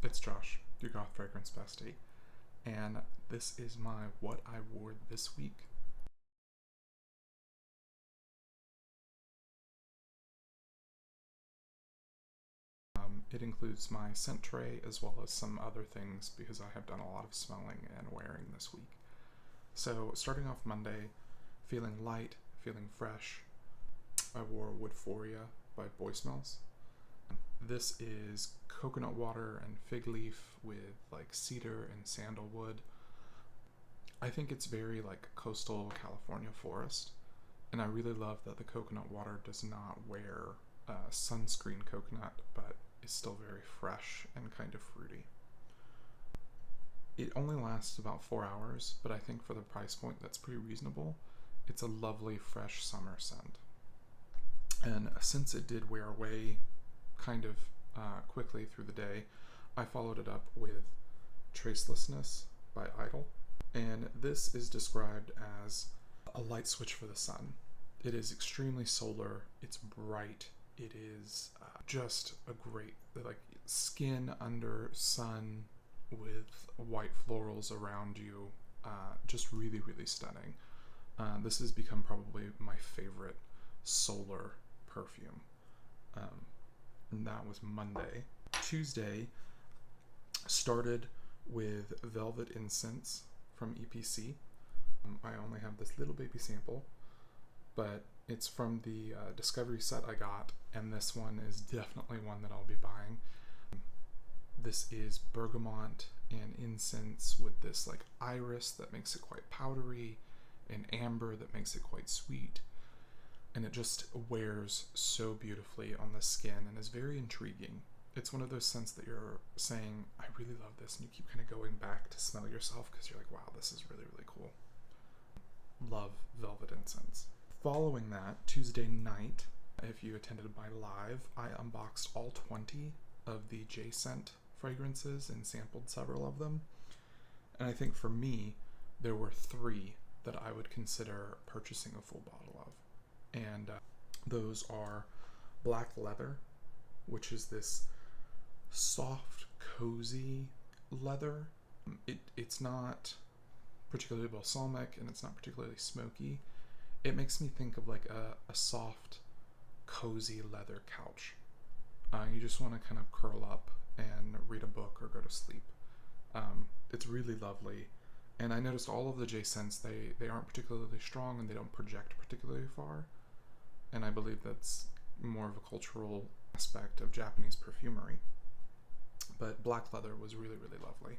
It's Josh, your goth fragrance bestie, and this is my what I wore this week. It includes my scent tray as well as some other things because I have done a lot of smelling and wearing this week. So starting off Monday, feeling light, feeling fresh, I wore Woodphoria by Boy Smells. This is coconut water and fig leaf with like cedar and sandalwood. I think it's very like coastal California forest, and I really love that the coconut water does not wear sunscreen coconut, but is still very fresh and kind of fruity. It only lasts about 4 hours, but I think for the price point that's pretty reasonable. It's a lovely fresh summer scent. And since it did wear away kind of quickly through the day, I followed it up with TRACELESSNESS by Idol. And this is described as a light switch for the sun. It is extremely solar, it's bright, it is just a great, like, skin under sun with white florals around you, just really, really stunning. This has become probably my favorite solar perfume. And that was Monday. Tuesday started with Velvet Incense from EPC. I only have this little baby sample, but it's from the Discovery set I got, and this one is definitely one that I'll be buying. This is bergamot and incense with this like iris that makes it quite powdery, and amber that makes it quite sweet, and it just wears so beautifully on the skin and is very intriguing. It's one of those scents that you're saying, I really love this, and you keep kind of going back to smell yourself because you're like, wow, this is really, really cool. Love Velvet Incense. Following that, Tuesday night, if you attended my live, I unboxed all 20 of the J-Scent fragrances and sampled several of them. And I think for me, there were 3 that I would consider purchasing a full bottle of. And those are Black Leather, which is this soft, cozy leather. It's not particularly balsamic, and it's not particularly smoky. It makes me think of like a soft, cozy leather couch. You just want to kind of curl up and read a book or go to sleep. It's really lovely. And I noticed all of the J-Scents, they aren't particularly strong and they don't project particularly far. And I believe that's more of a cultural aspect of Japanese perfumery. But Black Leather was really, really lovely.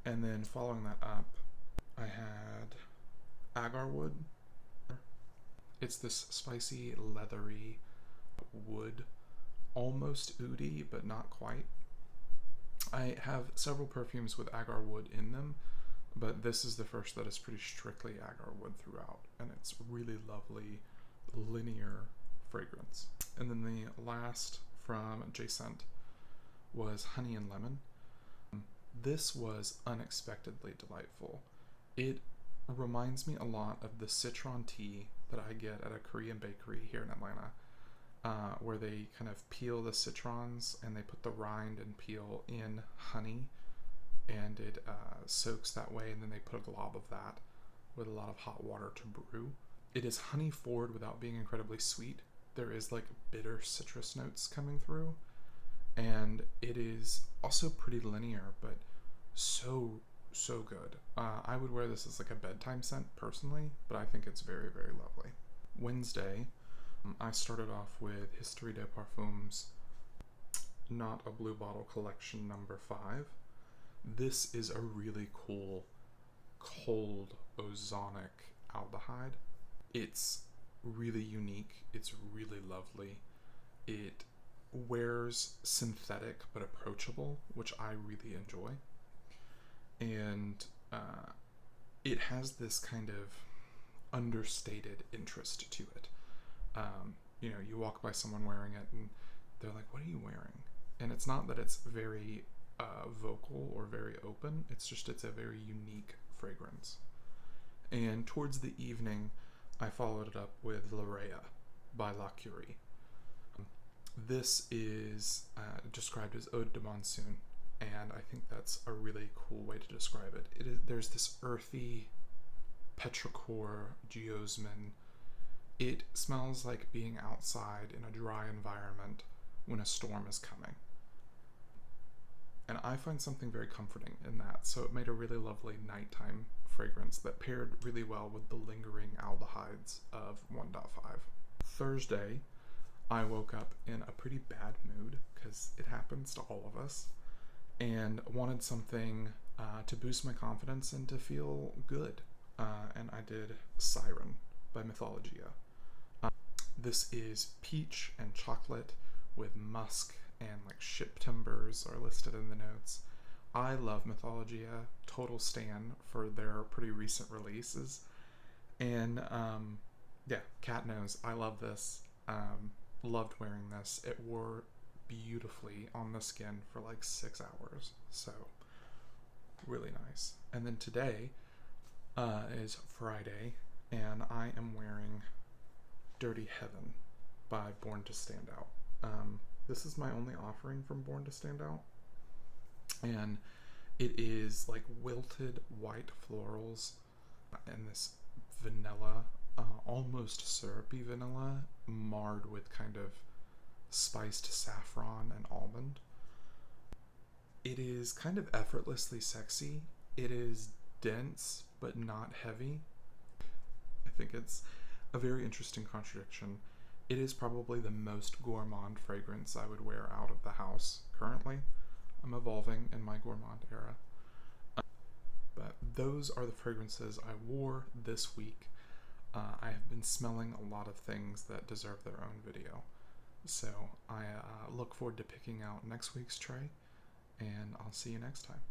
And then following that up, I had Agarwood. It's this spicy, leathery wood, almost oudy, but not quite. I have several perfumes with Agarwood in them, but this is the first that is pretty strictly Agarwood throughout, and it's really lovely, linear fragrance. And then the last from J-Scent was Honey and Lemon. This was unexpectedly delightful. It reminds me a lot of the citron tea that I get at a Korean bakery here in Atlanta, where they kind of peel the citrons and they put the rind and peel in honey, and it soaks that way, and then they put a glob of that with a lot of hot water to brew. It is honey forward without being incredibly sweet. There is like bitter citrus notes coming through, and it is also pretty linear, but so good. I would wear this as like a bedtime scent personally, but I think it's very, very lovely. Wednesday, I started off with Histories de Parfums, Not a Blue Bottle Collection number 5. This is a really cool, cold, ozonic aldehyde. It's really unique. It's really lovely. It wears synthetic but approachable, which I really enjoy. And it has this kind of understated interest to it. You walk by someone wearing it and they're like, what are you wearing? And it's not that it's very vocal or very open, it's a very unique fragrance. And towards the evening, I followed it up with Larrea by Curie. This is described as Ode de Monsoon, and I think that's a really cool way to describe it. There's this earthy petrichor geosmin. It smells like being outside in a dry environment when a storm is coming. And I find something very comforting in that, so it made a really lovely nighttime fragrance that paired really well with the lingering aldehydes of 1.5. Thursday, I woke up in a pretty bad mood, because it happens to all of us, and wanted something to boost my confidence and to feel good. And I did Siren by Mythologia. This is peach and chocolate with musk, and like ship timbers are listed in the notes. I love Mythologia, total stan for their pretty recent releases. And yeah, cat knows I love this. Loved wearing this. It wore beautifully on the skin for like 6 hours. So really nice. And then today is Friday, and I am wearing Dirty Heaven by Born to Stand Out. This is my only offering from Born to Stand Out, and it is like wilted white florals and this vanilla, almost syrupy vanilla, marred with kind of spiced saffron and almond. It is kind of effortlessly sexy. It is dense but not heavy. I think it's a very interesting contradiction. It is probably the most gourmand fragrance I would wear out of the house currently. I'm evolving in my gourmand era. But those are the fragrances I wore this week. I have been smelling a lot of things that deserve their own video. So I look forward to picking out next week's tray, and I'll see you next time.